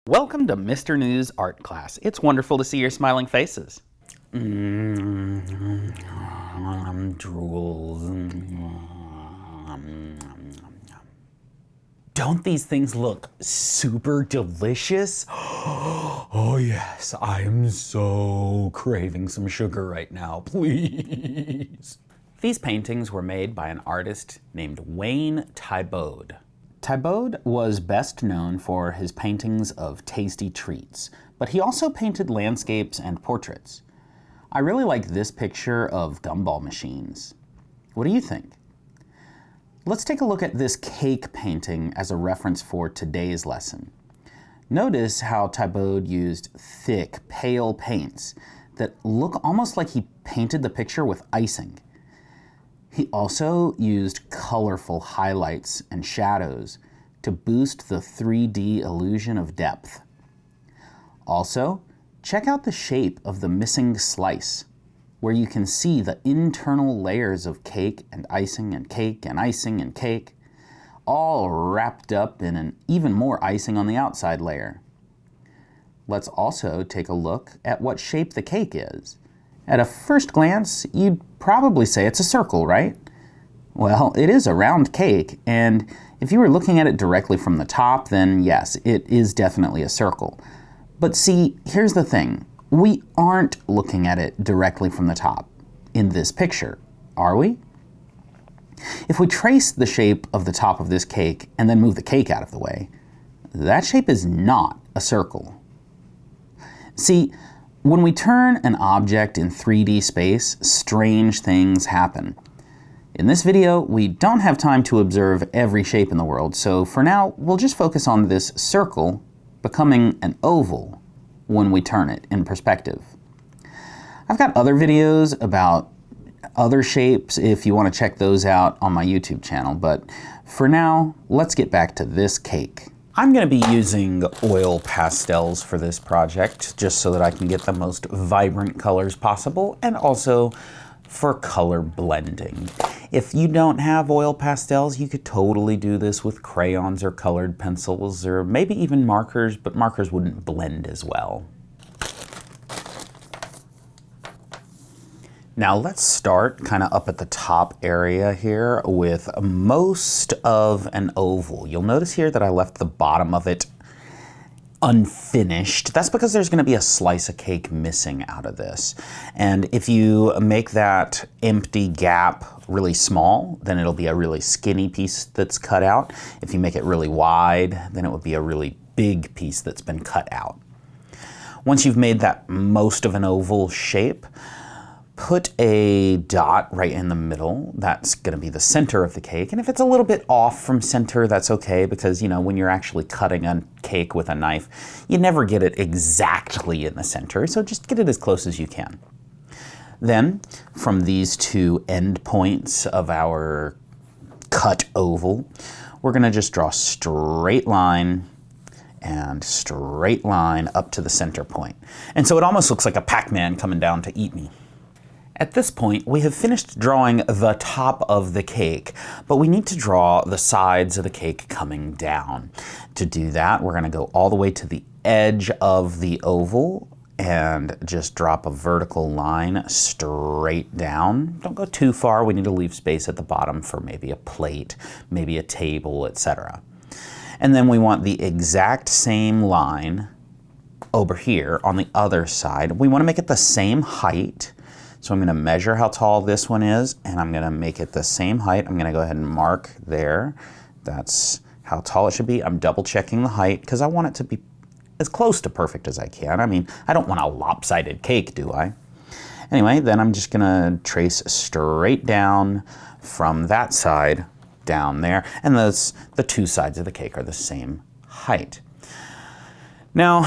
Welcome to Mr. News Art Class. It's wonderful to see your smiling faces. Drools. Don't these things look super delicious? Oh yes, I am so craving some sugar right now, please. These paintings were made by an artist named Wayne Thiebaud. Thiebaud was best known for his paintings of tasty treats, but he also painted landscapes and portraits. I really like this picture of gumball machines. What do you think? Let's take a look at this cake painting as a reference for today's lesson. Notice how Thiebaud used thick, pale paints that look almost like he painted the picture with icing. He also used colorful highlights and shadows to boost the 3D illusion of depth. Also, check out the shape of the missing slice, where you can see the internal layers of cake and icing and cake and icing and cake, all wrapped up in an even more icing on the outside layer. Let's also take a look at what shape the cake is. At a first glance, you'd probably say it's a circle, right? Well, it is a round cake, and if you were looking at it directly from the top, then yes, it is definitely a circle. But see, here's the thing. We aren't looking at it directly from the top in this picture, are we? If we trace the shape of the top of this cake and then move the cake out of the way, that shape is not a circle. See, when we turn an object in 3D space, strange things happen. In this video, we don't have time to observe every shape in the world, so for now, we'll just focus on this circle becoming an oval when we turn it in perspective. I've got other videos about other shapes if you want to check those out on my YouTube channel, but for now, let's get back to this cake. I'm going to be using oil pastels for this project just so that I can get the most vibrant colors possible and also for color blending. If you don't have oil pastels, you could totally do this with crayons or colored pencils or maybe even markers, but markers wouldn't blend as well. Now let's start kind of up at the top area here with most of an oval. You'll notice here that I left the bottom of it unfinished. That's because there's going to be a slice of cake missing out of this. And if you make that empty gap really small, then it'll be a really skinny piece that's cut out. If you make it really wide, then it would be a really big piece that's been cut out. Once you've made that most of an oval shape, put a dot right in the middle. That's going to be the center of the cake. And if it's a little bit off from center, that's okay, because you know, when you're actually cutting a cake with a knife, you never get it exactly in the center, so just get it as close as you can. Then, from these two end points of our cut oval, we're going to just draw a straight line and straight line up to the center point. And so it almost looks like a Pac-Man coming down to eat me. At this point, we have finished drawing the top of the cake, but we need to draw the sides of the cake coming down. To do that, we're going to go all the way to the edge of the oval and just drop a vertical line straight down. Don't go too far. We need to leave space at the bottom for maybe a plate, maybe a table, etc. And then we want the exact same line over here on the other side. We want to make it the same height. So I'm going to measure how tall this one is, and I'm going to make it the same height. I'm going to go ahead and mark there. That's how tall it should be. I'm double checking the height because I want it to be as close to perfect as I can. I mean, I don't want a lopsided cake, do I? Anyway, then I'm just going to trace straight down from that side down there, and the two sides of the cake are the same height. Now,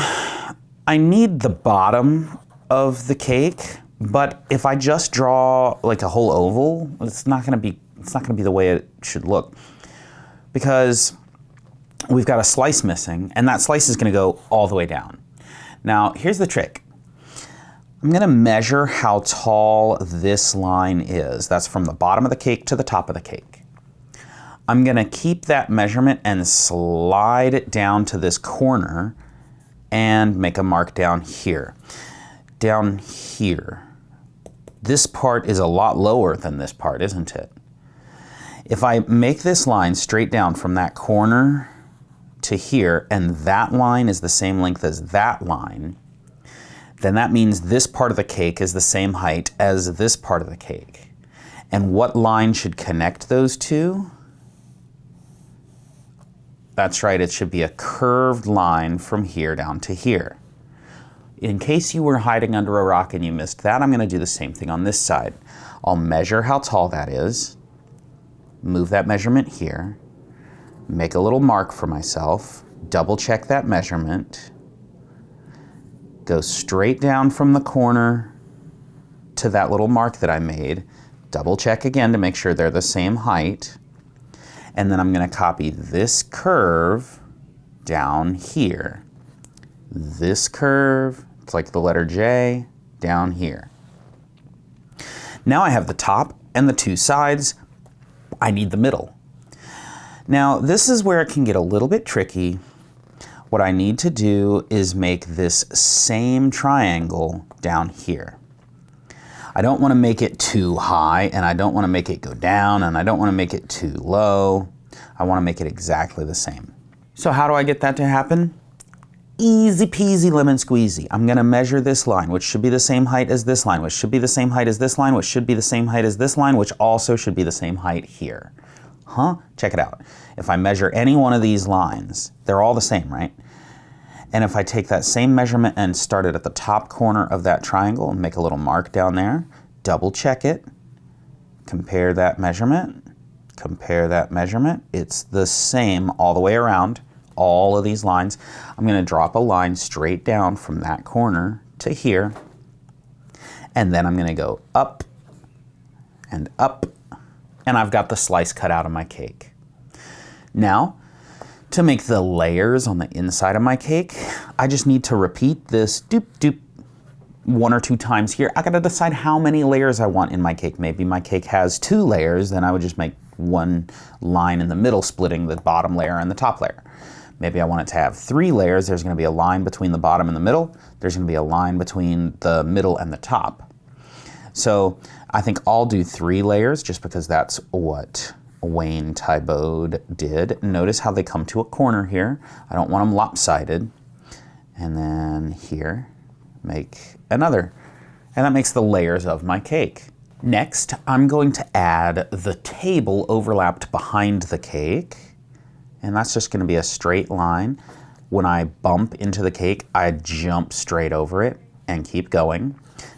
I need the bottom of the cake, but if I just draw like a whole oval, it's not going to be the way it should look, because we've got a slice missing, and that slice is going to go all the way down. Now, here's the trick. I'm going to measure how tall this line is. That's from the bottom of the cake to the top of the cake. I'm going to keep that measurement and slide it down to this corner and make a mark down here. Down here. This part is a lot lower than this part, isn't it? If I make this line straight down from that corner to here, and that line is the same length as that line, then that means this part of the cake is the same height as this part of the cake. And what line should connect those two? That's right, it should be a curved line from here down to here. In case you were hiding under a rock and you missed that, I'm going to do the same thing on this side. I'll measure how tall that is, move that measurement here, make a little mark for myself, double check that measurement, go straight down from the corner to that little mark that I made, double check again to make sure they're the same height, and then I'm going to copy this curve down here. This curve, it's like the letter J, down here. Now I have the top and the two sides. I need the middle. Now this is where it can get a little bit tricky. What I need to do is make this same triangle down here. I don't want to make it too high, and I don't want to make it go down, and I don't want to make it too low. I want to make it exactly the same. So how do I get that to happen? Easy peasy lemon squeezy. I'm going to measure this line, which should be the same height as this line, which should be the same height as this line, which should be the same height as this line, which also should be the same height here. Huh? Check it out. If I measure any one of these lines, they're all the same, right? And if I take that same measurement and start it at the top corner of that triangle and make a little mark down there, double check it, compare that measurement, it's the same all the way around, all of these lines. I'm going to drop a line straight down from that corner to here, and then I'm going to go up, and I've got the slice cut out of my cake. Now, to make the layers on the inside of my cake, I just need to repeat this doop doop 1 or 2 times here. I gotta decide how many layers I want in my cake. Maybe my cake has 2 layers, then I would just make one line in the middle splitting the bottom layer and the top layer. Maybe I want it to have 3 layers. There's gonna be a line between the bottom and the middle. There's gonna be a line between the middle and the top. So I think I'll do 3 layers just because that's what Wayne Thiebaud did. Notice how they come to a corner here. I don't want them lopsided. And then here, make another. And that makes the layers of my cake. Next, I'm going to add the table overlapped behind the cake. And that's just going to be a straight line. When I bump into the cake, I jump straight over it and keep going.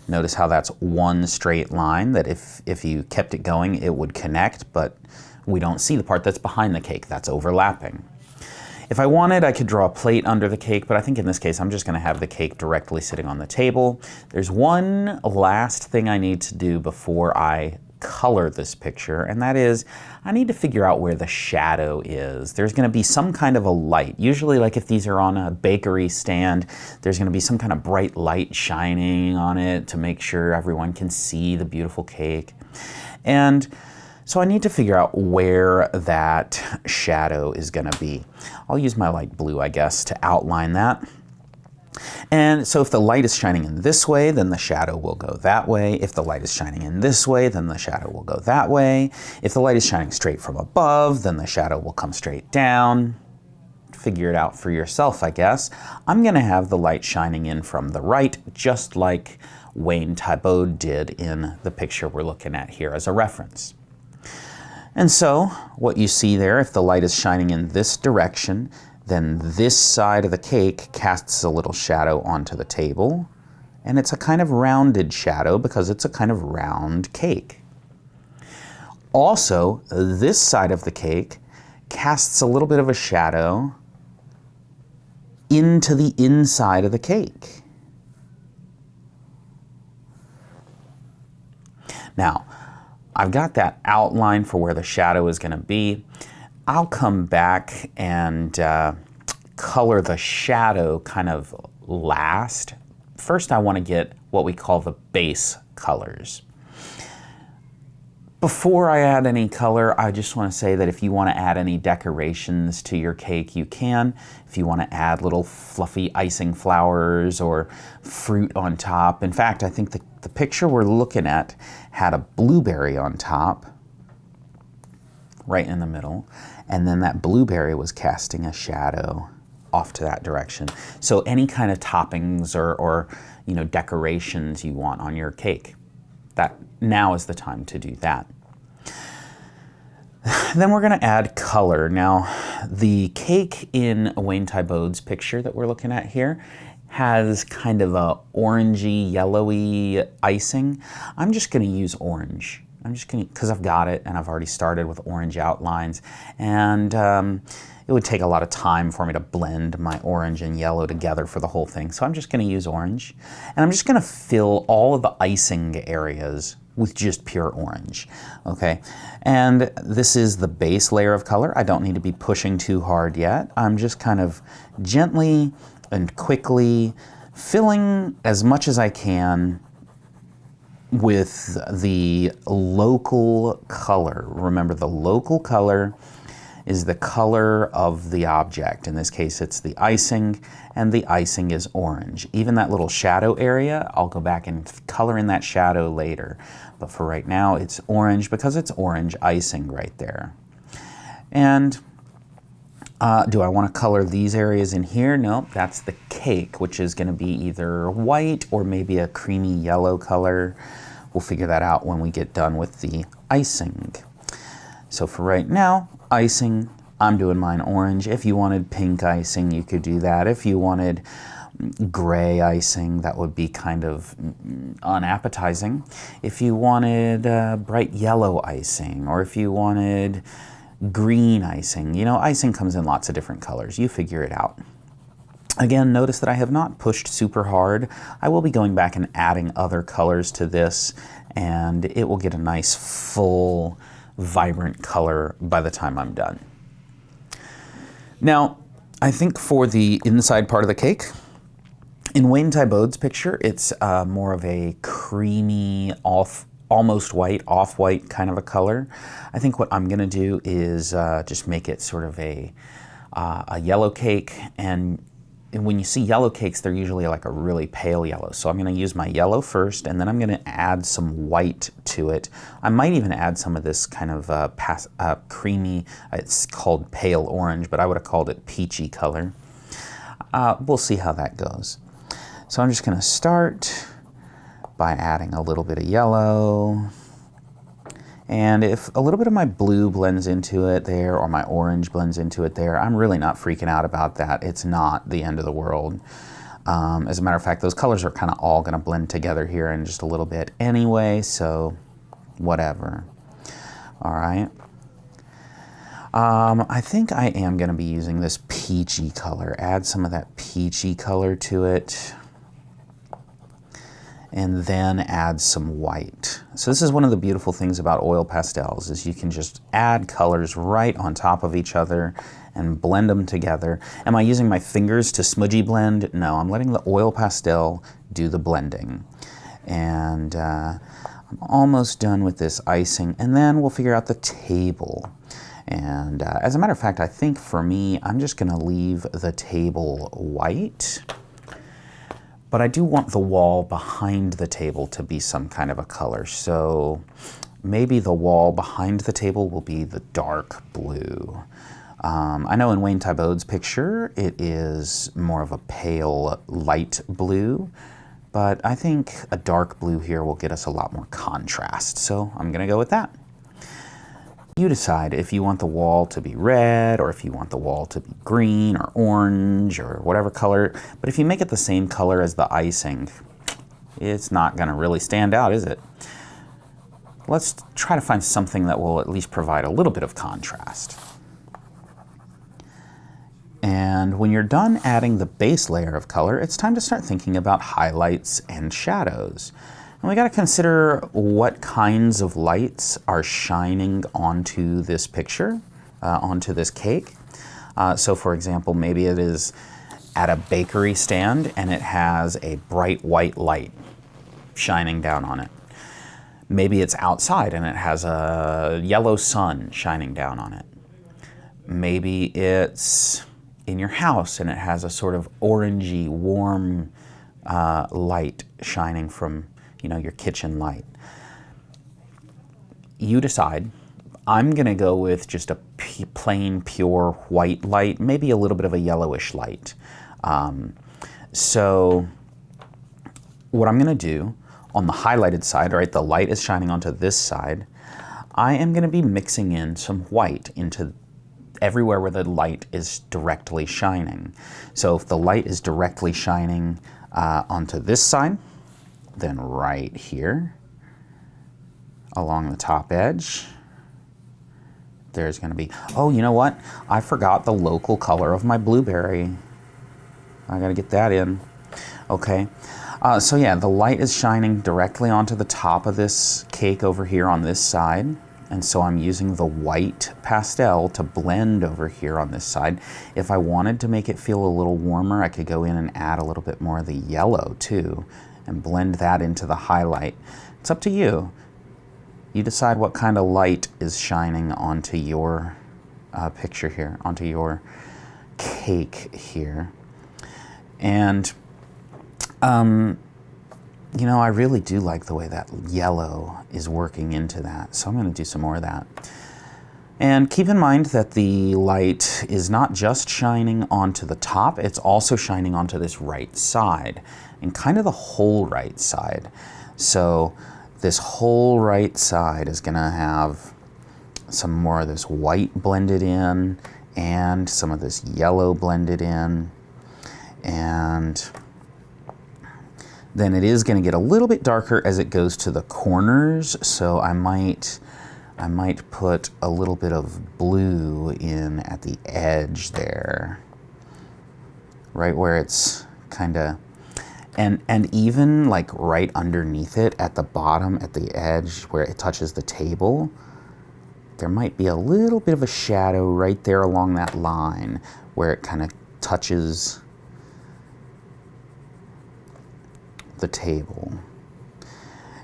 Notice how that's one straight line that if you kept it going, it would connect, but we don't see the part that's behind the cake. That's overlapping. If I wanted, I could draw a plate under the cake, but I think in this case, I'm just going to have the cake directly sitting on the table. There's one last thing I need to do before I color this picture, and that is I need to figure out where the shadow is. There's going to be some kind of a light. Usually, like if these are on a bakery stand, there's going to be some kind of bright light shining on it to make sure everyone can see the beautiful cake. And so I need to figure out where that shadow is going to be. I'll use my light blue, I guess, to outline that. And so if the light is shining in this way, then the shadow will go that way. If the light is shining in this way, then the shadow will go that way. If the light is shining straight from above, then the shadow will come straight down. Figure it out for yourself, I guess. I'm going to have the light shining in from the right, just like Wayne Thiebaud did in the picture we're looking at here as a reference. And so what you see there, if the light is shining in this direction, then this side of the cake casts a little shadow onto the table, and it's a kind of rounded shadow because it's a kind of round cake. Also, this side of the cake casts a little bit of a shadow into the inside of the cake. Now, I've got that outline for where the shadow is going to be. I'll come back and color the shadow kind of last. First, I want to get what we call the base colors. Before I add any color, I just want to say that if you want to add any decorations to your cake, you can. If you want to add little fluffy icing flowers or fruit on top. In fact, I think the picture we're looking at had a blueberry on top, right in the middle, and then that blueberry was casting a shadow off to that direction. So any kind of toppings or you know, decorations you want on your cake, that now is the time to do that. Then we're going to add color. Now, the cake in Wayne Thiebaud's picture that we're looking at here has kind of a orangey, yellowy icing. I'm just going to use orange. I'm just going to, because I've got it and I've already started with orange outlines, and it would take a lot of time for me to blend my orange and yellow together for the whole thing. So I'm just going to use orange, and I'm just going to fill all of the icing areas with just pure orange, okay? And this is the base layer of color. I don't need to be pushing too hard yet. I'm just kind of gently and quickly filling as much as I can with the local color. Remember, the local color is the color of the object. In this case, it's the icing, and the icing is orange. Even that little shadow area, I'll go back and color in that shadow later. But for right now, it's orange because it's orange icing right there. And do I want to color these areas in here? No, that's the cake, which is going to be either white or maybe a creamy yellow color. We'll figure that out when we get done with the icing. So for right now, icing, I'm doing mine orange. If you wanted pink icing, you could do that. If you wanted gray icing, that would be kind of unappetizing. If you wanted bright yellow icing, or if you wanted green icing, you know, icing comes in lots of different colors. You figure it out. Again, notice that I have not pushed super hard. I will be going back and adding other colors to this, and it will get a nice full vibrant color by the time I'm done. Now, I think for the inside part of the cake, in Wayne Thiebaud's picture, it's more of a creamy, almost white, off-white kind of a color. I think what I'm gonna do is just make it sort of a yellow cake, and when you see yellow cakes, they're usually like a really pale yellow. So I'm going to use my yellow first, and then I'm going to add some white to it. I might even add some of this kind of creamy, it's called pale orange, but I would have called it peachy color. We'll see how that goes. So I'm just going to start by adding a little bit of yellow. And if a little bit of my blue blends into it there, or my orange blends into it there, I'm really not freaking out about that. It's not the end of the world. As a matter of fact, those colors are kind of all going to blend together here in just a little bit anyway, so whatever. All right. I think I am going to be using this peachy color. Add some of that peachy color to it, and then add some white. So this is one of the beautiful things about oil pastels, is you can just add colors right on top of each other and blend them together. Am I using my fingers to smudgy blend? No, I'm letting the oil pastel do the blending. And I'm almost done with this icing, and then we'll figure out the table. And as a matter of fact, I think for me, I'm just gonna leave the table white. But I do want the wall behind the table to be some kind of a color. So maybe the wall behind the table will be the dark blue. I know in Wayne Thiebaud's picture, it is more of a pale light blue, but I think a dark blue here will get us a lot more contrast. So I'm gonna go with that. You decide if you want the wall to be red, or if you want the wall to be green or orange or whatever color. But if you make it the same color as the icing, it's not going to really stand out, is it? Let's try to find something that will at least provide a little bit of contrast. And when you're done adding the base layer of color, it's time to start thinking about highlights and shadows. And we got to consider what kinds of lights are shining onto this picture, onto this cake. So for example, maybe it is at a bakery stand and it has a bright white light shining down on it. Maybe it's outside and it has a yellow sun shining down on it. Maybe it's in your house and it has a sort of orangey, warm light shining from, your kitchen light. You decide. I'm gonna go with just a plain, pure white light, maybe a little bit of a yellowish light. So what I'm gonna do on the highlighted side, right, the light is shining onto this side, I am gonna be mixing in some white into everywhere where the light is directly shining. So if the light is directly shining onto this side, then right here along the top edge, there's gonna be, oh, you know what? I forgot the local color of my blueberry. I gotta get that in. Okay, so yeah, the light is shining directly onto the top of this cake over here on this side. And so I'm using the white pastel to blend over here on this side. If I wanted to make it feel a little warmer, I could go in and add a little bit more of the yellow too, and blend that into the highlight. It's up to you. You decide what kind of light is shining onto your picture here, onto your cake here. And, I really do like the way that yellow is working into that. So I'm going to do some more of that. And keep in mind that the light is not just shining onto the top, it's also shining onto this right side, and kind of the whole right side. So this whole right side is going to have some more of this white blended in and some of this yellow blended in. And then it is going to get a little bit darker as it goes to the corners. So I might put a little bit of blue in at the edge there, right where it's kind of, and even like right underneath it at the bottom, at the edge where it touches the table, there might be a little bit of a shadow right there along that line where it kind of touches the table.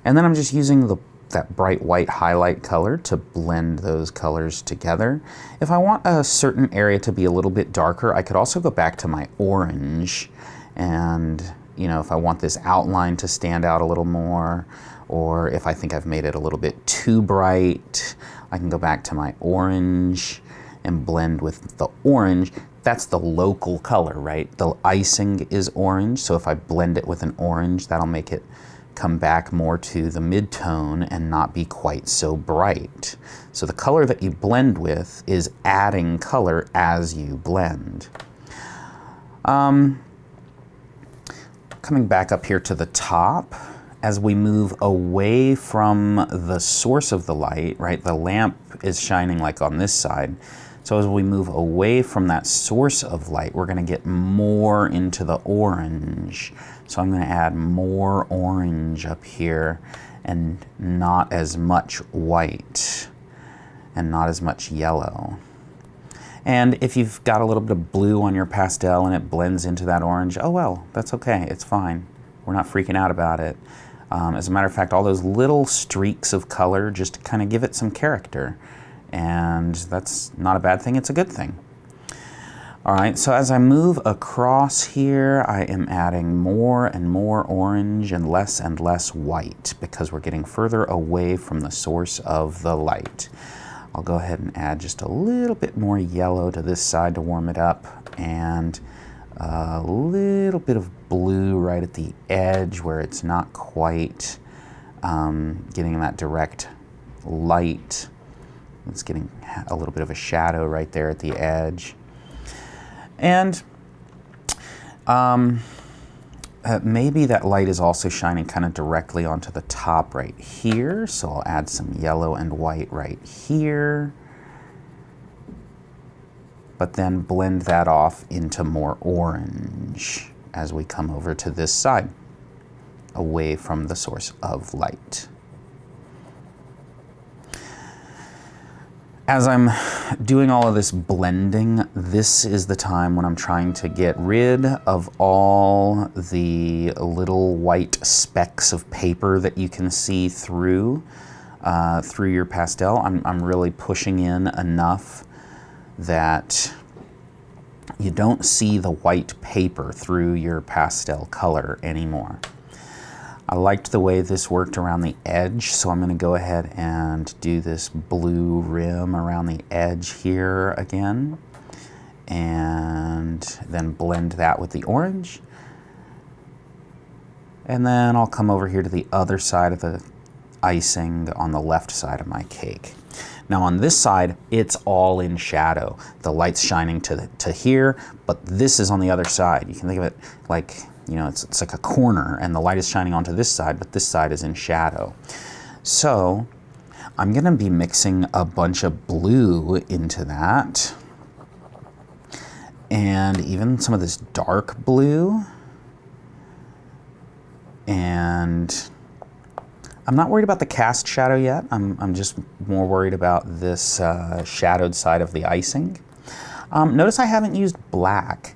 And then I'm just using that bright white highlight color to blend those colors together. If I want a certain area to be a little bit darker, I could also go back to my orange, and if I want this outline to stand out a little more, or if I think I've made it a little bit too bright, I can go back to my orange and blend with the orange. That's the local color, right? The icing is orange, so if I blend it with an orange, that'll make it come back more to the mid-tone and not be quite so bright. So the color that you blend with is adding color as you blend. Coming back up here to the top, as we move away from the source of the light, right? The lamp is shining like on this side. So as we move away from that source of light, we're going to get more into the orange. So I'm going to add more orange up here and not as much white and not as much yellow. And if you've got a little bit of blue on your pastel and it blends into that orange, oh well, that's okay, it's fine. We're not freaking out about it. As a matter of fact, all those little streaks of color just kind of give it some character. And that's not a bad thing, it's a good thing. All right, so as I move across here, I am adding more and more orange and less white because we're getting further away from the source of the light. I'll go ahead and add just a little bit more yellow to this side to warm it up, and a little bit of blue right at the edge where it's not quite getting that direct light. It's getting a little bit of a shadow right there at the edge. And maybe that light is also shining kind of directly onto the top right here. So I'll add some yellow and white right here. But then blend that off into more orange as we come over to this side, away from the source of light. As I'm doing all of this blending, this is the time when I'm trying to get rid of all the little white specks of paper that you can see through your pastel. I'm really pushing in enough that you don't see the white paper through your pastel color anymore. I liked the way this worked around the edge, so I'm going to go ahead and do this blue rim around the edge here again, and then blend that with the orange. And then I'll come over here to the other side of the icing on the left side of my cake. Now on this side, it's all in shadow. The light's shining to here, but this is on the other side. You can think of it like, you know, it's like a corner and the light is shining onto this side, but this side is in shadow. So I'm gonna be mixing a bunch of blue into that, and even some of this dark blue. And I'm not worried about the cast shadow yet. I'm just more worried about this shadowed side of the icing. Notice I haven't used black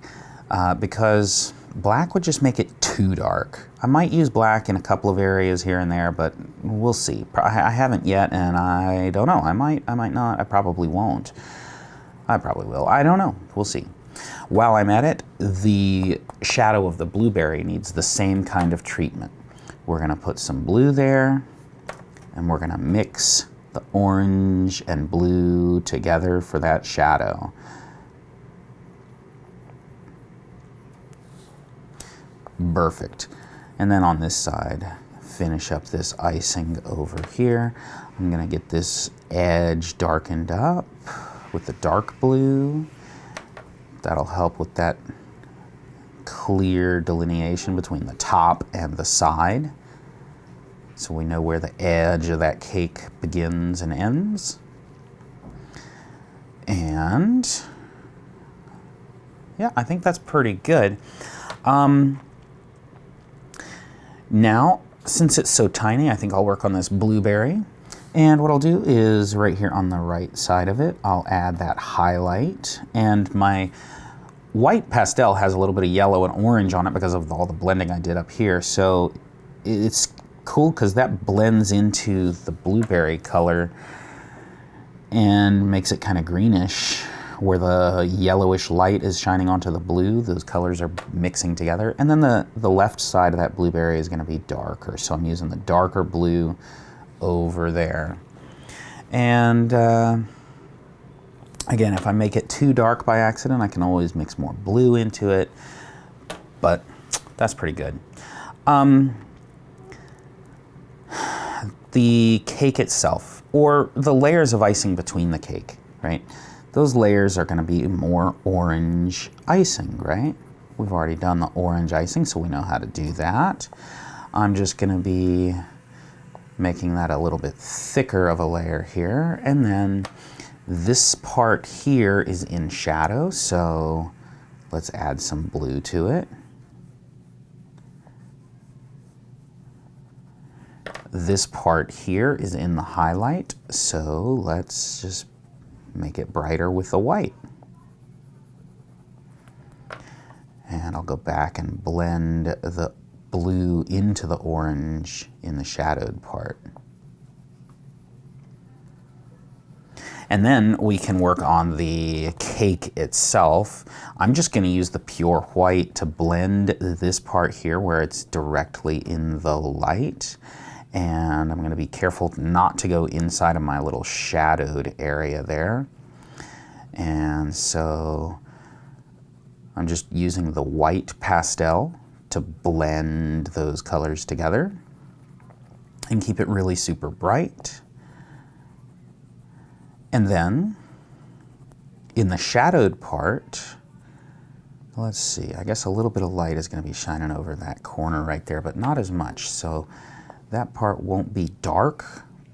because black would just make it too dark. I might use black in a couple of areas here and there, but we'll see. I haven't yet, and I don't know. I might not. I probably won't. I probably will. I don't know. We'll see. While I'm at it, the shadow of the blueberry needs the same kind of treatment. We're gonna put some blue there, and we're gonna mix the orange and blue together for that shadow. Perfect. And then on this side, finish up this icing over here. I'm gonna get this edge darkened up with the dark blue. That'll help with that clear delineation between the top and the side, so we know where the edge of that cake begins and ends. And yeah, I think that's pretty good. Now, since it's so tiny, I think I'll work on this blueberry. And what I'll do is right here on the right side of it, I'll add that highlight. And my white pastel has a little bit of yellow and orange on it because of all the blending I did up here. So it's cool because that blends into the blueberry color and makes it kind of greenish, where the yellowish light is shining onto the blue. Those colors are mixing together. And then the left side of that blueberry is gonna be darker. So I'm using the darker blue over there. And again, if I make it too dark by accident, I can always mix more blue into it, but that's pretty good. The cake itself, or the layers of icing between the cake, right? Those layers are gonna be more orange icing, right? We've already done the orange icing, so we know how to do that. I'm just gonna be making that a little bit thicker of a layer here, and then this part here is in shadow, so let's add some blue to it. This part here is in the highlight, so let's just make it brighter with the white. And I'll go back and blend the blue into the orange in the shadowed part. And then we can work on the cake itself. I'm just gonna use the pure white to blend this part here where it's directly in the light. And I'm gonna be careful not to go inside of my little shadowed area there. And so I'm just using the white pastel to blend those colors together and keep it really super bright. And then in the shadowed part, let's see, I guess a little bit of light is gonna be shining over that corner right there, but not as much. So that part won't be dark,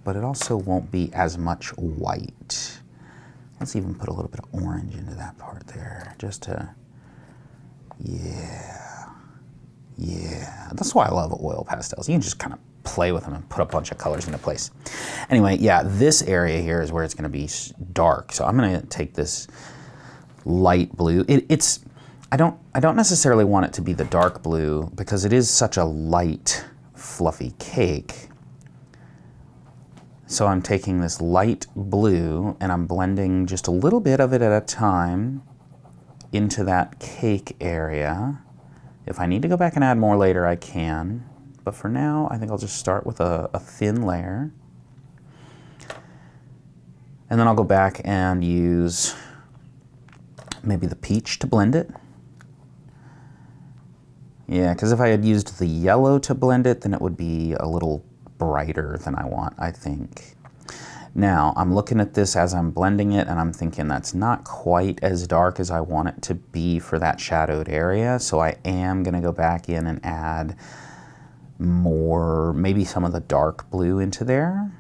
but it also won't be as much white. Let's even put a little bit of orange into that part there, just to, yeah. That's why I love oil pastels. You can just kind of play with them and put a bunch of colors into place. Anyway, yeah, this area here is where it's going to be dark. So I'm going to take this light blue. I don't necessarily want it to be the dark blue because it is such a light, fluffy cake. So I'm taking this light blue and I'm blending just a little bit of it at a time into that cake area. If I need to go back and add more later, I can. But for now, I think I'll just start with a thin layer. And then I'll go back and use maybe the peach to blend it. Yeah, because if I had used the yellow to blend it, then it would be a little brighter than I want, I think. Now, I'm looking at this as I'm blending it, and I'm thinking that's not quite as dark as I want it to be for that shadowed area, so I am going to go back in and add more, maybe some of the dark blue into there.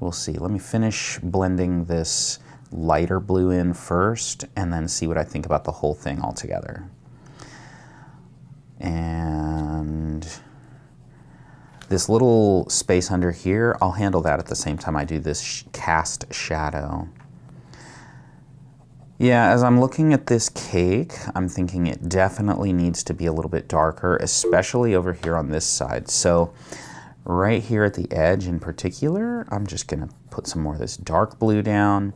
We'll see. Let me finish blending this lighter blue in first, and then see what I think about the whole thing altogether. And this little space under here, I'll handle that at the same time I do this cast shadow. Yeah, as I'm looking at this cake, I'm thinking it definitely needs to be a little bit darker, especially over here on this side. So right here at the edge in particular, I'm just gonna put some more of this dark blue down.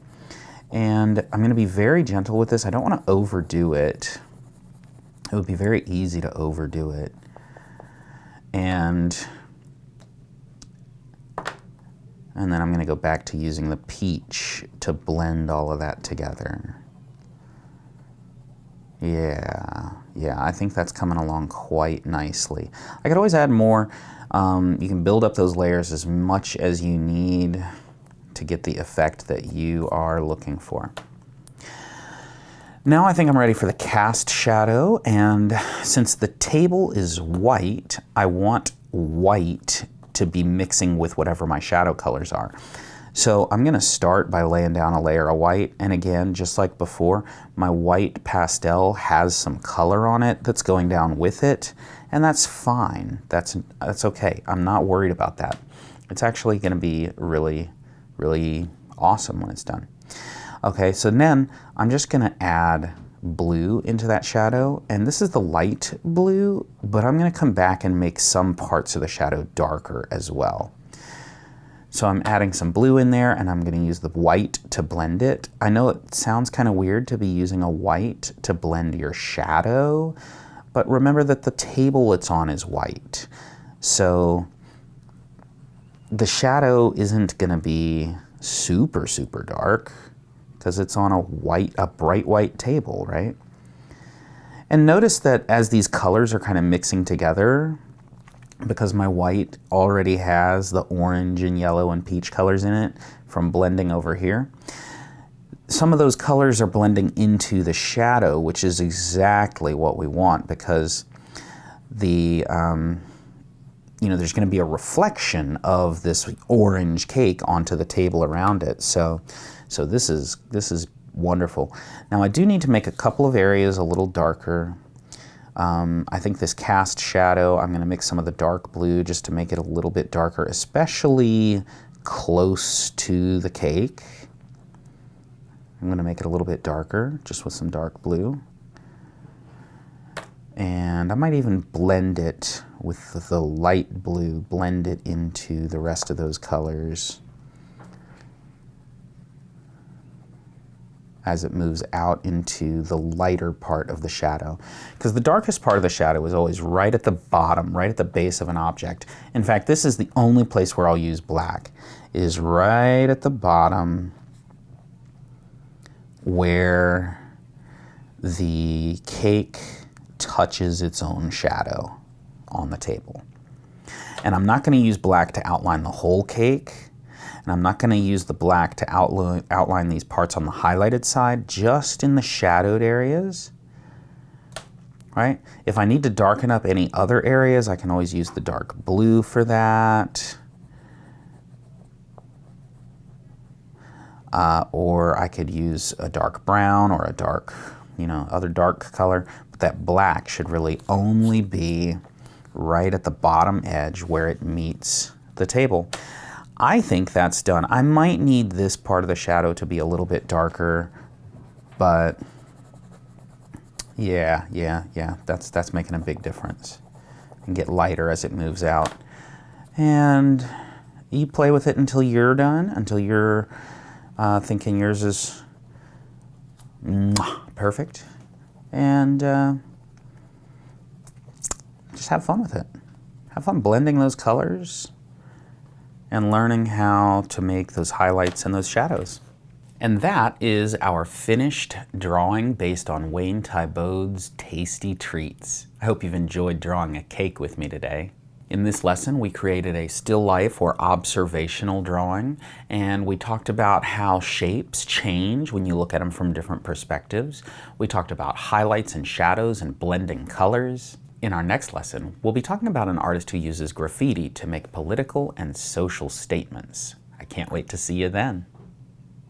And I'm gonna be very gentle with this. I don't wanna overdo it. It would be very easy to overdo it. And then I'm going to go back to using the peach to blend all of that together. Yeah, I think that's coming along quite nicely. I could always add more. You can build up those layers as much as you need to get the effect that you are looking for. Now I think I'm ready for the cast shadow, and since the table is white, I want white to be mixing with whatever my shadow colors are. So I'm going to start by laying down a layer of white, and again, just like before, my white pastel has some color on it that's going down with it, and that's fine. That's okay. I'm not worried about that. It's actually going to be really, really awesome when it's done. Okay, so then I'm just going to add blue into that shadow, and this is the light blue, but I'm going to come back and make some parts of the shadow darker as well. So I'm adding some blue in there, and I'm going to use the white to blend it. I know it sounds kind of weird to be using a white to blend your shadow, but remember that the table it's on is white. So the shadow isn't going to be super, super dark, because it's on a bright white table, right? And notice that as these colors are kind of mixing together, because my white already has the orange and yellow and peach colors in it from blending over here, some of those colors are blending into the shadow, which is exactly what we want, because the there's going to be a reflection of this orange cake onto the table around it. So this is wonderful. Now I do need to make a couple of areas a little darker. I think this cast shadow, I'm going to mix some of the dark blue just to make it a little bit darker, especially close to the cake. I'm going to make it a little bit darker just with some dark blue. And I might even blend it with the light blue, blend it into the rest of those colors as it moves out into the lighter part of the shadow. Because the darkest part of the shadow is always right at the bottom, right at the base of an object. In fact, this is the only place where I'll use black, is right at the bottom where the cake touches its own shadow on the table. And I'm not going to use black to outline the whole cake, and I'm not going to use the black to outline these parts on the highlighted side, just in the shadowed areas, right? If I need to darken up any other areas, I can always use the dark blue for that. Or I could use a dark brown or a dark, other dark color. But that black should really only be right at the bottom edge where it meets the table. I think that's done. I might need this part of the shadow to be a little bit darker, but yeah, that's making a big difference. And get lighter as it moves out. And you play with it until you're done, until you're thinking yours is perfect. And just have fun with it. Have fun blending those colors and learning how to make those highlights and those shadows. And that is our finished drawing based on Wayne Thiebaud's Tasty Treats. I hope you've enjoyed drawing a cake with me today. In this lesson, we created a still life or observational drawing, and we talked about how shapes change when you look at them from different perspectives. We talked about highlights and shadows and blending colors. In our next lesson, we'll be talking about an artist who uses graffiti to make political and social statements. I can't wait to see you then.